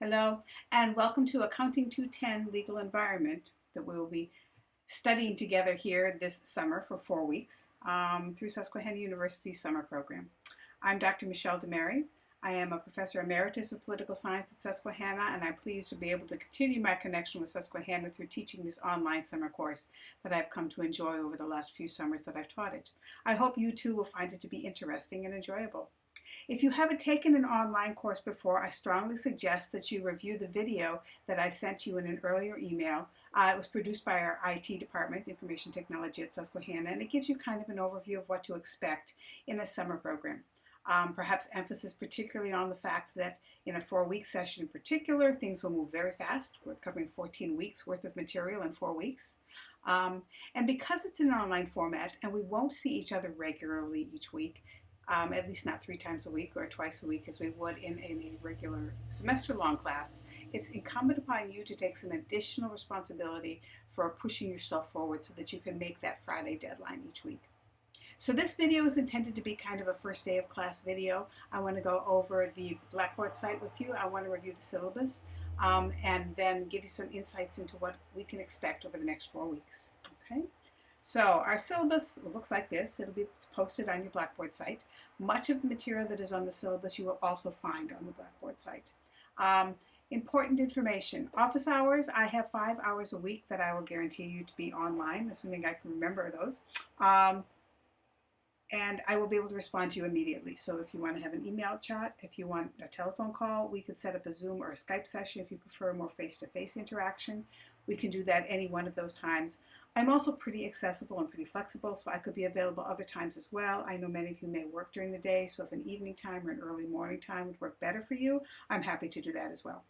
Hello, and welcome to Accounting 210 Legal Environment that we will be studying together here this summer for 4 weeks through Susquehanna University's summer program. I'm Dr. Michelle DeMary. I am a professor emeritus of political science at Susquehanna, and I'm pleased to be able to continue my connection with Susquehanna through teaching this online summer course that I've come to enjoy over the last few summers that I've taught it. I hope you too will find it to be interesting and enjoyable. If you haven't taken an online course before, I strongly suggest that you review the video that I sent you in an earlier email. It was produced by our IT department, Information Technology at Susquehanna, and it gives you kind of an overview of what to expect in a summer program. Perhaps emphasis particularly on the fact that in a 4-week session in particular, things will move very fast. We're covering 14 weeks worth of material in 4 weeks. And because it's in an online format and we won't see each other regularly each week, at least not 3 times a week or twice a week as we would in a regular semester-long class, it's incumbent upon you to take some additional responsibility for pushing yourself forward so that you can make that Friday deadline each week. So this video is intended to be kind of a first day of class video. I want to go over the Blackboard site with you. I want to review the syllabus and then give you some insights into what we can expect over the next 4 weeks. Okay. So our syllabus looks like this. It's posted on your Blackboard site. Much of the material that is on the syllabus you will also find on the Blackboard site. Important information. Office hours, I have 5 hours a week that I will guarantee you to be online, assuming I can remember those. And I will be able to respond to you immediately. So if you want to have an email chat, if you want a telephone call, we could set up a Zoom or a Skype session if you prefer more face-to-face interaction. We can do that any one of those times. I'm also pretty accessible and pretty flexible, so I could be available other times as well. I know many of you may work during the day, so if an evening time or an early morning time would work better for you, I'm happy to do that as well.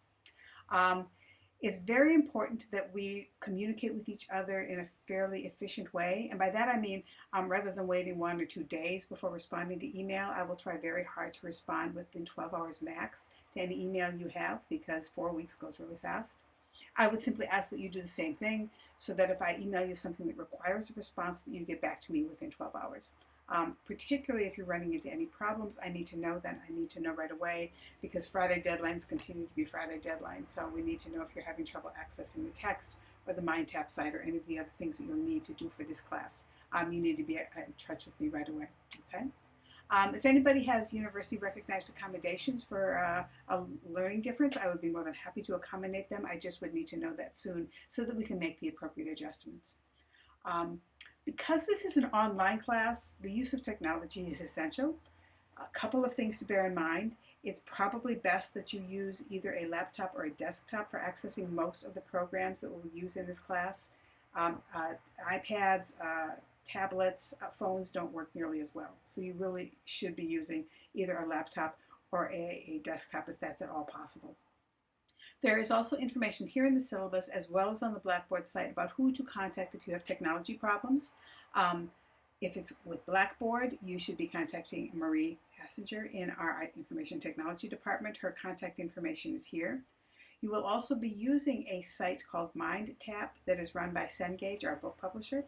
It's very important that we communicate with each other in a fairly efficient way. And by that I mean, rather than waiting 1 or 2 days before responding to email, I will try very hard to respond within 12 hours max to any email you have, because 4 weeks goes really fast. I would simply ask that you do the same thing, so that if I email you something that requires a response, that you get back to me within 12 hours. Particularly if you're running into any problems, I need to know then. I need to know right away, because Friday deadlines continue to be Friday deadlines. So we need to know if you're having trouble accessing the text or the MindTap site or any of the other things that you'll need to do for this class. You need to be in touch with me right away. Okay. If anybody has university recognized accommodations for a learning difference, I would be more than happy to accommodate them. I just would need to know that soon so that we can make the appropriate adjustments. Because this is an online class, the use of technology is essential. A couple of things to bear in mind. It's probably best that you use either a laptop or a desktop for accessing most of the programs that we'll use in this class. iPads, tablets, phones don't work nearly as well. So you really should be using either a laptop or a desktop if that's at all possible. There is also information here in the syllabus as well as on the Blackboard site about who to contact if you have technology problems. If it's with Blackboard, you should be contacting Marie Hassinger in our Information Technology Department. Her contact information is here. You will also be using a site called MindTap that is run by Cengage, our book publisher,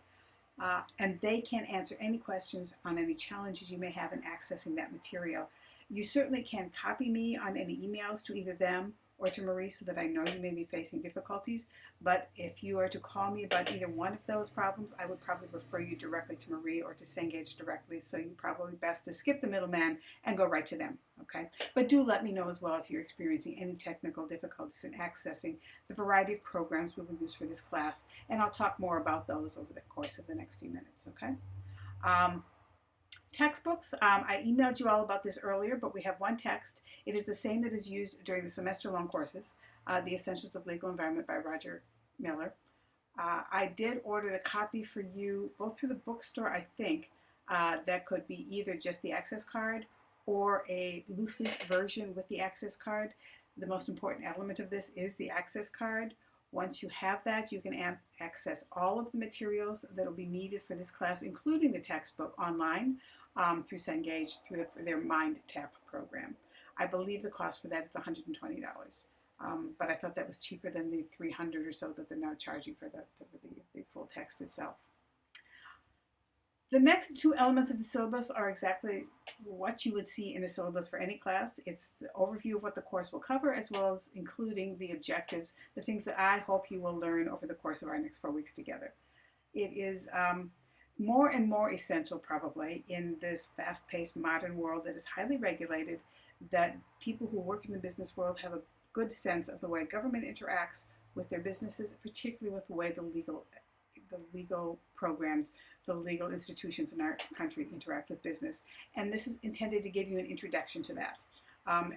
and they can answer any questions on any challenges you may have in accessing that material. You certainly can copy me on any emails to either them or to Marie so that I know you may be facing difficulties. But if you are to call me about either one of those problems, I would probably refer you directly to Marie or to Cengage directly. So you're probably best to skip the middleman and go right to them. Okay? But do let me know as well if you're experiencing any technical difficulties in accessing the variety of programs we will use for this class. And I'll talk more about those over the course of the next few minutes. Okay? Textbooks, I emailed you all about this earlier, but we have one text. It is the same that is used during the semester-long courses, The Essentials of Legal Environment by Roger Miller. I did order the copy for you, both through the bookstore, I think, that could be either just the access card or a loose-leaf version with the access card. The most important element of this is the access card. Once you have that, you can access all of the materials that will be needed for this class, including the textbook, online through Cengage, through their MindTap program. I believe the cost for that is $120, but I thought that was cheaper than the $300 or so that they're now charging for the full text itself. The next two elements of the syllabus are exactly what you would see in a syllabus for any class. It's the overview of what the course will cover, as well as including the objectives, the things that I hope you will learn over the course of our next 4 weeks together. It is more and more essential, probably, in this fast-paced modern world that is highly regulated, that people who work in the business world have a good sense of the way government interacts with their businesses, particularly with the way the legal programs, the legal institutions in our country interact with business. And this is intended to give you an introduction to that.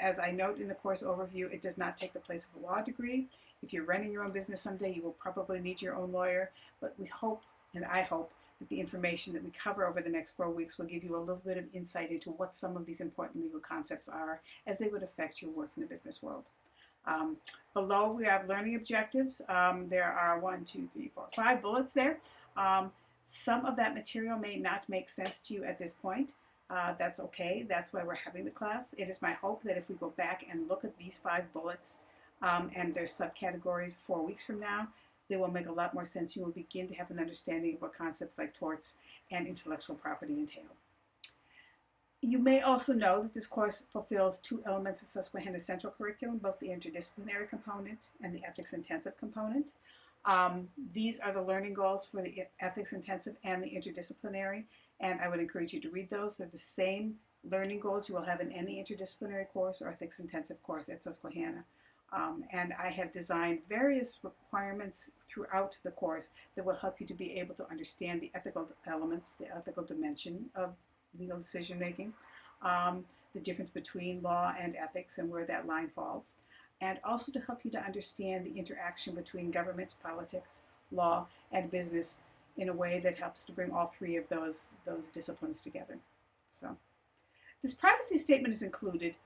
As I note in the course overview, it does not take the place of a law degree. If you're running your own business someday, you will probably need your own lawyer, but we hope, and I hope, that the information that we cover over the next 4 weeks will give you a little bit of insight into what some of these important legal concepts are as they would affect your work in the business world. Below we have learning objectives. There are 1, 2, 3, 4, 5 bullets there. Some of that material may not make sense to you at this point. That's okay. That's why we're having the class. It is my hope that if we go back and look at these 5 bullets and their subcategories 4 weeks from now, they will make a lot more sense. You will begin to have an understanding of what concepts like torts and intellectual property entail. You may also know that this course fulfills 2 elements of Susquehanna's central curriculum, both the interdisciplinary component and the ethics intensive component. These are the learning goals for the ethics intensive and the interdisciplinary, and I would encourage you to read those. They're the same learning goals you will have in any interdisciplinary course or ethics intensive course at Susquehanna. And I have designed various requirements throughout the course that will help you to be able to understand the ethical elements, the ethical dimension of legal decision making, the difference between law and ethics and where that line falls, and also to help you to understand the interaction between government, politics, law, and business in a way that helps to bring all 3 of those disciplines together. So this privacy statement is included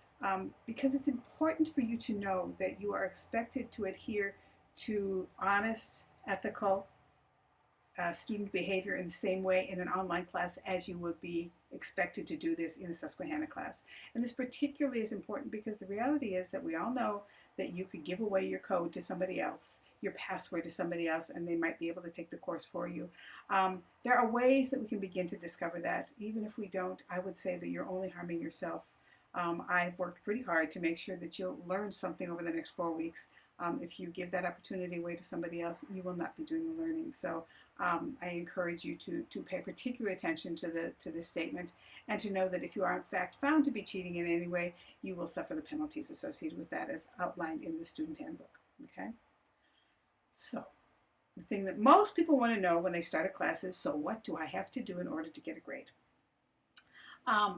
because it's important for you to know that you are expected to adhere to honest, ethical student behavior in the same way in an online class as you would be expected to do this in a Susquehanna class. And this particularly is important because the reality is that we all know that you could give away your code to somebody else, your password to somebody else, and they might be able to take the course for you. There are ways that we can begin to discover that. Even if we don't, I would say that you're only harming yourself. I've worked pretty hard to make sure that you'll learn something over the next 4 weeks. If you give that opportunity away to somebody else, you will not be doing the learning. So I encourage you to pay particular attention to this statement and to know that if you are in fact found to be cheating in any way, you will suffer the penalties associated with that as outlined in the student handbook. Okay? So the thing that most people want to know when they start a class is, so what do I have to do in order to get a grade?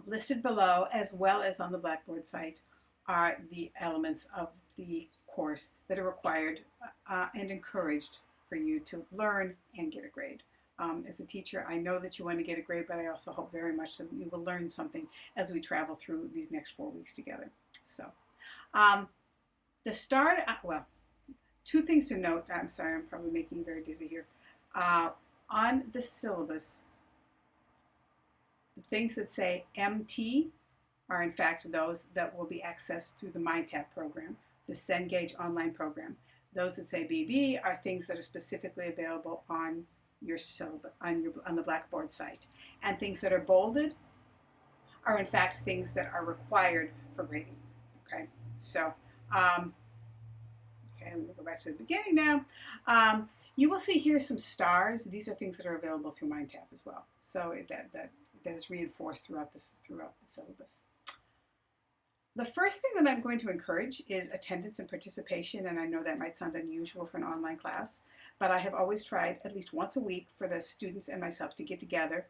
Listed below, as well as on the Blackboard site, are the elements of the course that are required and encouraged for you to learn and get a grade. As a teacher, I know that you want to get a grade, but I also hope very much that you will learn something as we travel through these next 4 weeks together. So, the start, well, 2 things to note. I'm sorry, I'm probably making you very dizzy here. On the syllabus, the things that say MT are in fact those that will be accessed through the MindTap program, the Cengage online program. Those that say BB are things that are specifically available on your syllabus, on the Blackboard site. And things that are bolded are in fact things that are required for grading. Okay, so okay, let me go back to the beginning now. You will see here some stars. These are things that are available through MindTap as well. So that is reinforced throughout the syllabus. The first thing that I'm going to encourage is attendance and participation, and I know that might sound unusual for an online class, but I have always tried at least once a week for the students and myself to get together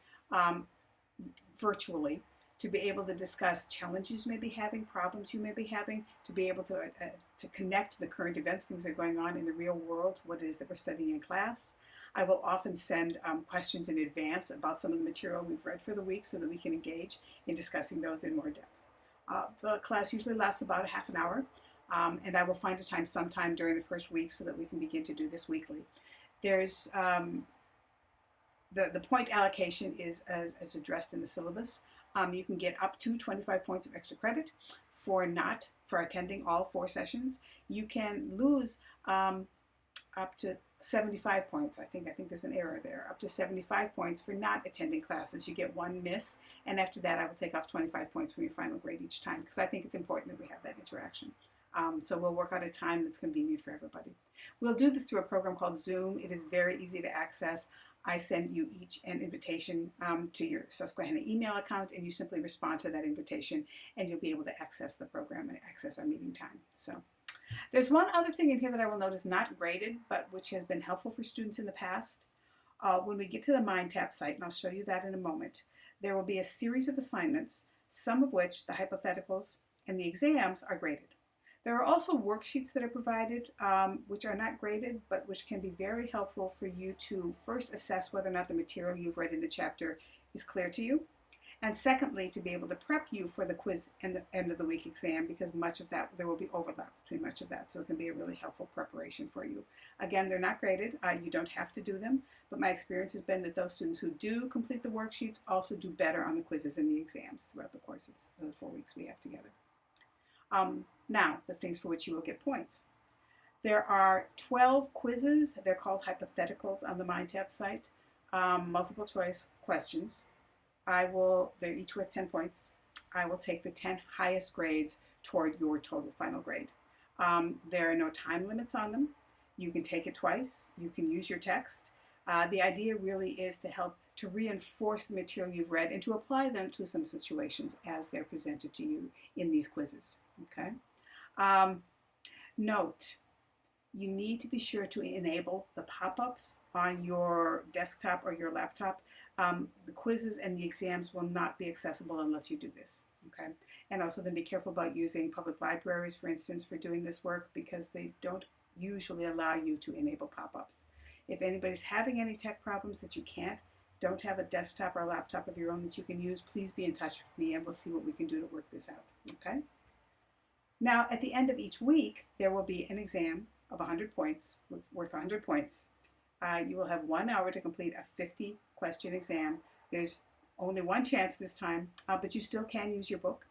virtually to be able to discuss challenges you may be having, problems you may be having, to be able to connect the current events, things that are going on in the real world, what it is that we're studying in class. I will often send questions in advance about some of the material we've read for the week so that we can engage in discussing those in more depth. The class usually lasts about a half an hour, and I will find a time sometime during the first week so that we can begin to do this weekly. There's the point allocation is as addressed in the syllabus. You can get up to 25 points of extra credit for attending all 4 sessions. You can lose up to 75 points. I think there's an error there. Up to 75 points for not attending classes. You get one miss, and after that I will take off 25 points from your final grade each time, because I think it's important that we have that interaction. So we'll work out a time that's convenient for everybody. We'll do this through a program called Zoom. It is very easy to access. I send you each an invitation to your Susquehanna email account, and you simply respond to that invitation, and you'll be able to access the program and access our meeting time. So there's one other thing in here that I will note is not graded, but which has been helpful for students in the past. When we get to the MindTap site, and I'll show you that in a moment, there will be a series of assignments, some of which, the hypotheticals and the exams, are graded. There are also worksheets that are provided, which are not graded, but which can be very helpful for you to first assess whether or not the material you've read in the chapter is clear to you, and secondly, to be able to prep you for the quiz and the end of the week exam, because much of that, there will be overlap between much of that, so it can be a really helpful preparation for you. Again, they're not graded. You don't have to do them, but my experience has been that those students who do complete the worksheets also do better on the quizzes and the exams throughout the course of the 4 weeks we have together. Now, the things for which you will get points. There are 12 quizzes. They're called hypotheticals on the MindTap site. Multiple choice questions. They're each worth 10 points. I will take the 10 highest grades toward your total final grade. There are no time limits on them. You can take it twice. You can use your text. The idea really is to help to reinforce the material you've read and to apply them to some situations as they're presented to you in these quizzes. Okay. Note, you need to be sure to enable the pop-ups on your desktop or your laptop. The quizzes and the exams will not be accessible unless you do this. Okay. And also then be careful about using public libraries, for instance, for doing this work, because they don't usually allow you to enable pop-ups. If anybody's having any tech problems that you don't have a desktop or a laptop of your own that you can use, please be in touch with me and we'll see what we can do to work this out. Okay? Now, at the end of each week, there will be an exam of 100 points, worth 100 points. You will have 1 hour to complete a 50-question exam. There's only one chance this time, but you still can use your book.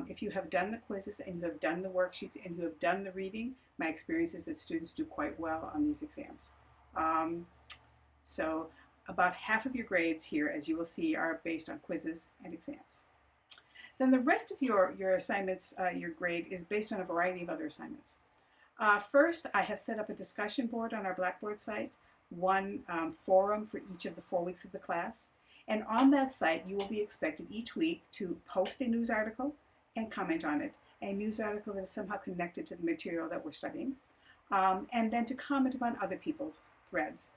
If you have done the quizzes and you have done the worksheets and you have done the reading, my experience is that students do quite well on these exams. So about half of your grades here, as you will see, are based on quizzes and exams. Then the rest of your assignments, your grade, is based on a variety of other assignments. First, I have set up a discussion board on our Blackboard site, one forum for each of the 4 weeks of the class. And on that site, you will be expected each week to post a news article and comment on it, a news article that is somehow connected to the material that we're studying, and then to comment upon other people's threads,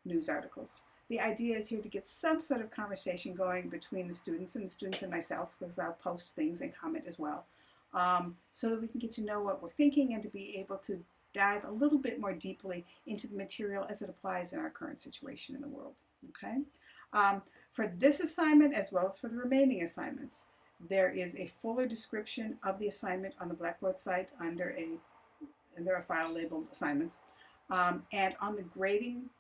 news articles. The idea is here to get some sort of conversation going between the students and myself, because I'll post things and comment as well, so that we can get to know what we're thinking and to be able to dive a little bit more deeply into the material as it applies in our current situation in the world. Okay? For this assignment, as well as for the remaining assignments, there is a fuller description of the assignment on the Blackboard site under a file labeled assignments. And on the grading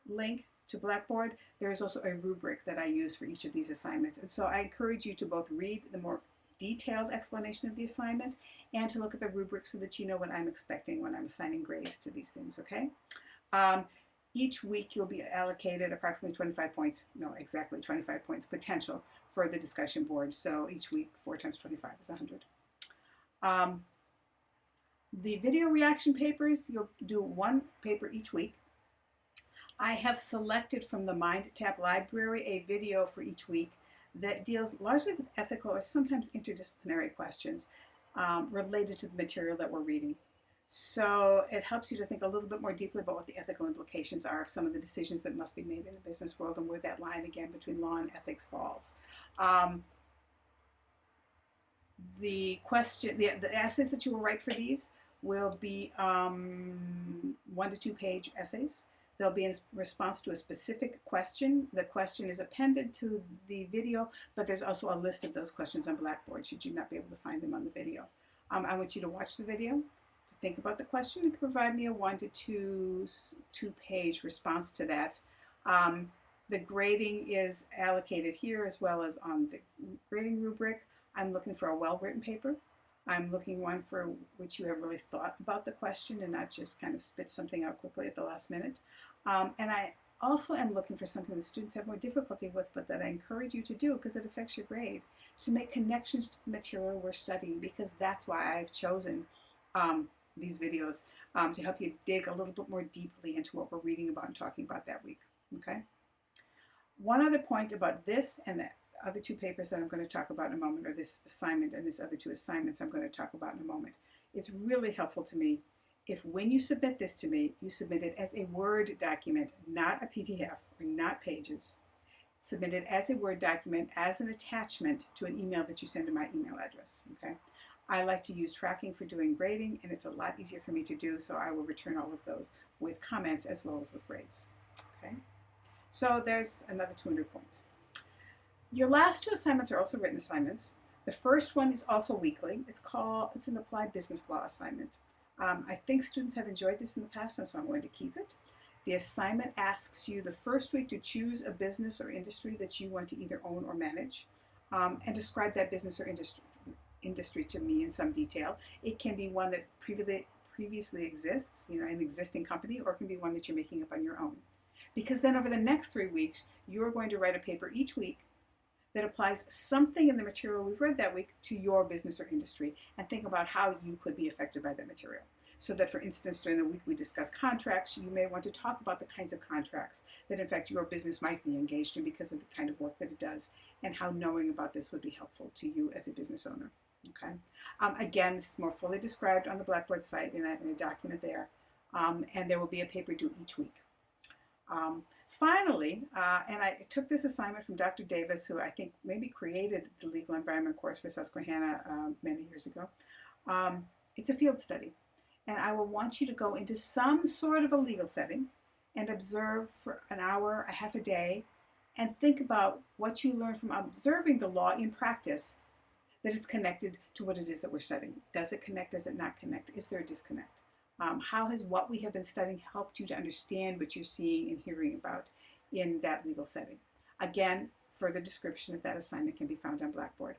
link to Blackboard, there is also a rubric that I use for each of these assignments. And so I encourage you to both read the more detailed explanation of the assignment and to look at the rubric so that you know what I'm expecting when I'm assigning grades to these things, okay? Each week you'll be allocated approximately 25 points, no, exactly 25 points potential for the discussion board. So each week, 4 times 25 is 100. The video reaction papers, you'll do 1 paper each week. I have selected from the MindTap library a video for each week that deals largely with ethical or sometimes interdisciplinary questions related to the material that we're reading. So it helps you to think a little bit more deeply about what the ethical implications are of some of the decisions that must be made in the business world and where that line again between law and ethics falls. The essays that you will write for these will be 1 to 2 page essays. They'll be in response to a specific question. The question is appended to the video, but there's also a list of those questions on Blackboard should you not be able to find them on the video. I want you to watch the video, to think about the question, and to provide me a 1 to 2 page response to that. The grading is allocated here as well as on the grading rubric. I'm looking for a well-written paper. I'm looking one for which you have really thought about the question and not just kind of spit something out quickly at the last minute. And I also am looking for something that students have more difficulty with, but that I encourage you to do because it affects your grade, to make connections to the material we're studying, because that's why I've chosen these videos, to help you dig a little bit more deeply into what we're reading about and talking about that week. Okay. One other point about this and the other two papers that I'm going to talk about in a moment, or this assignment and this other two assignments I'm going to talk about in a moment. It's really helpful to me if when you submit this to me, you submit it as a Word document, not a PDF or not pages. Submit it as a Word document, as an attachment to an email that you send to my email address. Okay. I like to use tracking for doing grading, and it's a lot easier for me to do, so I will return all of those with comments as well as with grades. Okay. So there's another 200 points. Your last two assignments are also written assignments. The first one is also weekly. It's an applied business law assignment. I think students have enjoyed this in the past, and so I'm going to keep it. The assignment asks you the first week to choose a business or industry that you want to either own or manage, and describe that business or industry to me in some detail. It can be one that previously exists, an existing company, or it can be one that you're making up on your own. Because then over the next 3 weeks, you're going to write a paper each week that applies something in the material we've read that week to your business or industry, and think about how you could be affected by that material. So that, for instance, during the week we discuss contracts, you may want to talk about the kinds of contracts that in fact your business might be engaged in because of the kind of work that it does, and how knowing about this would be helpful to you as a business owner. Okay. Again, this is more fully described on the Blackboard site in a document there, and there will be a paper due each week. Finally, and I took this assignment from Dr. Davis, who I think maybe created the legal environment course for Susquehanna many years ago. It's a field study, and I will want you to go into some sort of a legal setting and observe for an hour, a half a day, and think about what you learn from observing the law in practice, that is connected to what it is that we're studying. Does it connect? Does it not connect? Is there a disconnect? How has what we have been studying helped you to understand what you're seeing and hearing about in that legal setting? Again, further description of that assignment can be found on Blackboard.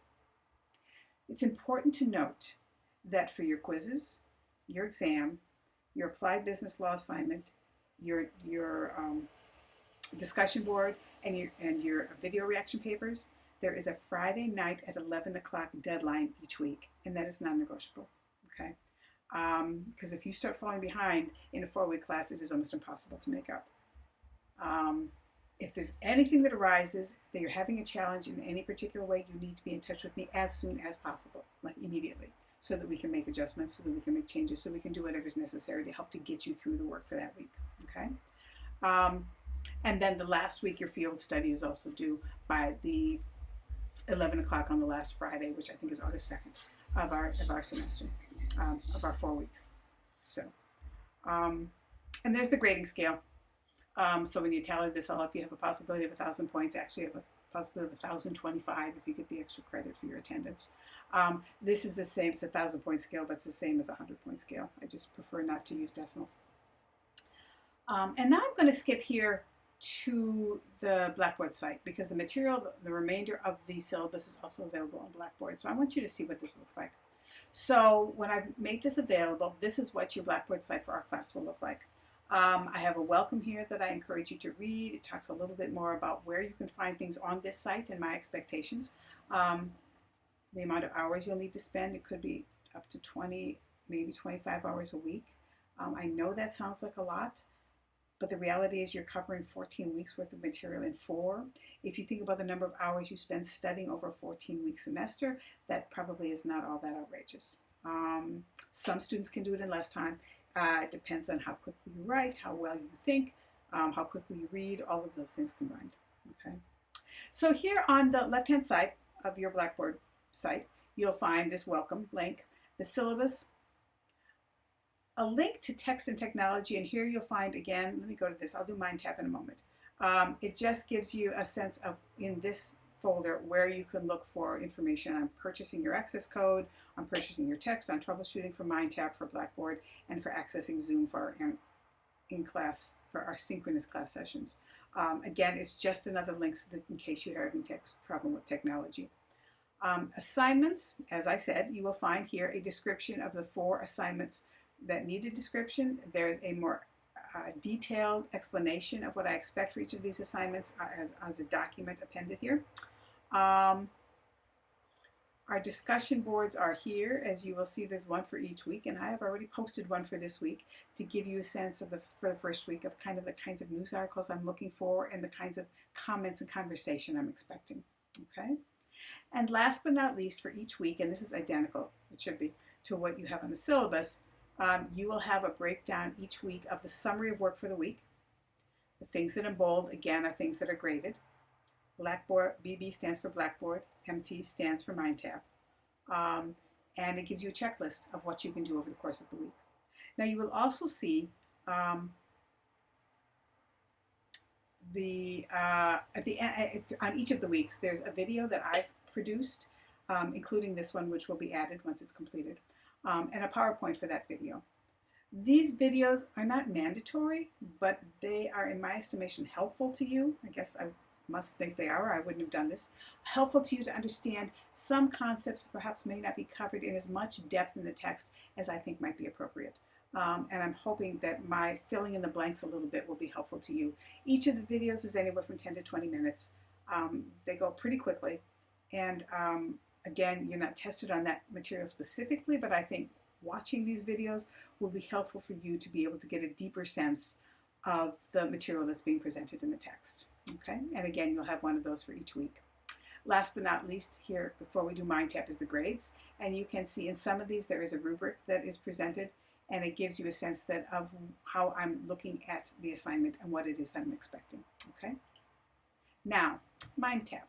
It's important to note that for your quizzes, your exam, your applied business law assignment, your discussion board, and your video reaction papers, there is a Friday night at 11 o'clock deadline each week, and that is non-negotiable. Okay. Because if you start falling behind in a 4-week class, it is almost impossible to make up. If there's anything that arises, that you're having a challenge in any particular way, you need to be in touch with me as soon as possible, like immediately, so that we can make adjustments, so that we can make changes, so we can do whatever is necessary to help to get you through the work for that week. Okay. And then the last week, your field study is also due by the 11 o'clock on the last Friday, which I think is August 2nd of our semester. Of our 4 weeks. So, and there's the grading scale. So when you tally this all up, you have a possibility of 1,000 points. Actually, you have a possibility of 1,025 if you get the extra credit for your attendance. This is the same. It's a 1,000-point scale, but it's the same as a 100-point scale. I just prefer not to use decimals. And now I'm going to skip here to the Blackboard site, because the material, the remainder of the syllabus, is also available on Blackboard. So I want you to see what this looks like. So when I make this available, this is what your Blackboard site for our class will look like. I have a welcome here that I encourage you to read. It talks a little bit more about where you can find things on this site and my expectations. The amount of hours you'll need to spend, it could be up to 20, maybe 25 hours a week. I know that sounds like a lot, but the reality is you're covering 14 weeks worth of material in 4. If you think about the number of hours you spend studying over a 14-week semester, that probably is not all that outrageous. Some students can do it in less time. It depends on how quickly you write, how well you think, how quickly you read, all of those things combined. Okay. So here on the left-hand side of your Blackboard site, you'll find this welcome link, the syllabus, a link to text and technology, and here you'll find, again, let me go to this, I'll do MindTap in a moment. It just gives you a sense of, in this folder, where you can look for information on purchasing your access code, on purchasing your text, on troubleshooting for MindTap for Blackboard, and for accessing Zoom for our in-class, for our synchronous class sessions. Again, it's just another link so that in case you're having problem with technology. Assignments, as I said, you will find here a description of the 4 assignments that need a description. There's a more detailed explanation of what I expect for each of these assignments as a document appended here. Our discussion boards are here. As you will see, there's one for each week, and I have already posted one for this week to give you a sense of for the first week of kind of the kinds of news articles I'm looking for and the kinds of comments and conversation I'm expecting. Okay? And last but not least, for each week, and this is identical, it should be, to what you have on the syllabus, you will have a breakdown each week of the summary of work for the week. The things that are bold, again, are things that are graded. Blackboard, BB stands for Blackboard, MT stands for MindTap. And it gives you a checklist of what you can do over the course of the week. Now you will also see on each of the weeks, there's a video that I've produced, including this one, which will be added once it's completed, and a PowerPoint for that video. These videos are not mandatory, but they are, in my estimation, helpful to you. I guess I must think they are, or I wouldn't have done this. Helpful to you to understand some concepts that perhaps may not be covered in as much depth in the text as I think might be appropriate. And I'm hoping that my filling in the blanks a little bit will be helpful to you. Each of the videos is anywhere from 10 to 20 minutes. They go pretty quickly. And again, you're not tested on that material specifically, but I think watching these videos will be helpful for you to be able to get a deeper sense of the material that's being presented in the text. Okay, and again, you'll have one of those for each week. Last but not least, here, before we do MindTap, is the grades. And you can see in some of these there is a rubric that is presented, and it gives you a sense of how I'm looking at the assignment and what it is that I'm expecting. Okay, now, MindTap.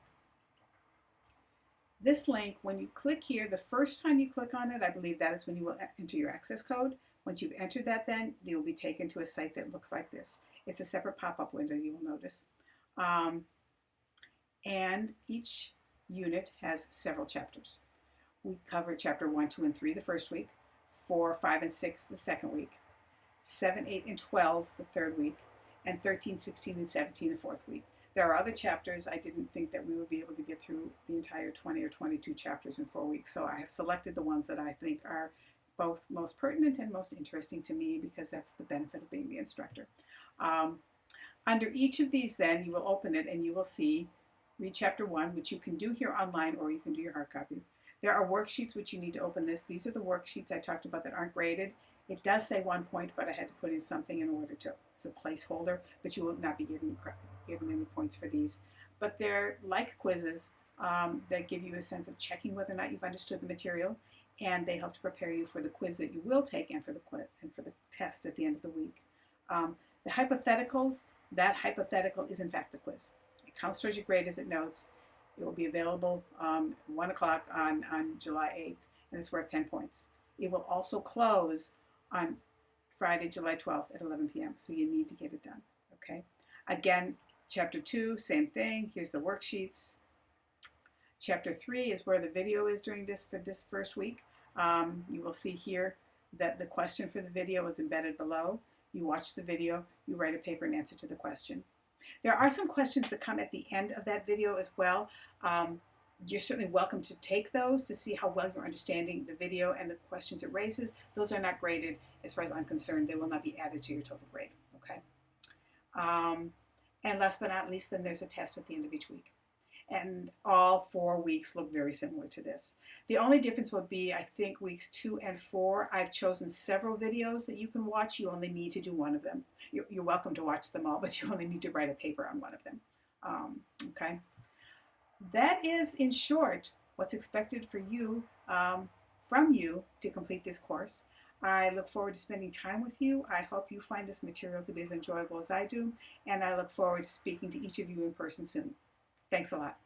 This link, when you click here, the first time you click on it, I believe that is when you will enter your access code. Once you've entered that, then you'll be taken to a site that looks like this. It's a separate pop-up window, you will notice. And each unit has several chapters. We cover chapter 1, 2, and 3 the first week, 4, 5, and 6 the second week, 7, 8, and 12 the third week, and 13, 16, and 17 the fourth week. There are other chapters. I didn't think that we would be able to get through the entire 20 or 22 chapters in 4 weeks, so I have selected the ones that I think are both most pertinent and most interesting to me, because that's the benefit of being the instructor. Under each of these, then, you will open it and you will see read chapter 1, which you can do here online, or you can do your hard copy. There are worksheets which you need to open this. These are the worksheets I talked about that aren't graded. It does say 1 point, but I had to put in something in order to, as a placeholder, but you will not be given any points for these. But they're like quizzes that give you a sense of checking whether or not you've understood the material, and they help to prepare you for the quiz that you will take and for the test at the end of the week. The hypotheticals, that hypothetical is in fact the quiz. It counts towards your grade as it notes. It will be available 1 o'clock on July 8th, and it's worth 10 points. It will also close on Friday, July 12th at 11 p.m., so you need to get it done, okay? Again, chapter 2, same thing. Here's the worksheets. Chapter 3 is where the video is for this first week. You will see here that the question for the video is embedded below. You watch the video, you write a paper and answer to the question. There are some questions that come at the end of that video as well. You're certainly welcome to take those to see how well you're understanding the video and the questions it raises. Those are not graded as far as I'm concerned. They will not be added to your total grade, okay? And last but not least, then there's a test at the end of each week. And all 4 weeks look very similar to this. The only difference would be, I think, weeks 2 and 4, I've chosen several videos that you can watch. You only need to do one of them. You're welcome to watch them all, but you only need to write a paper on one of them. Okay? That is, in short, what's expected for you, from you to complete this course. I look forward to spending time with you. I hope you find this material to be as enjoyable as I do, and I look forward to speaking to each of you in person soon. Thanks a lot.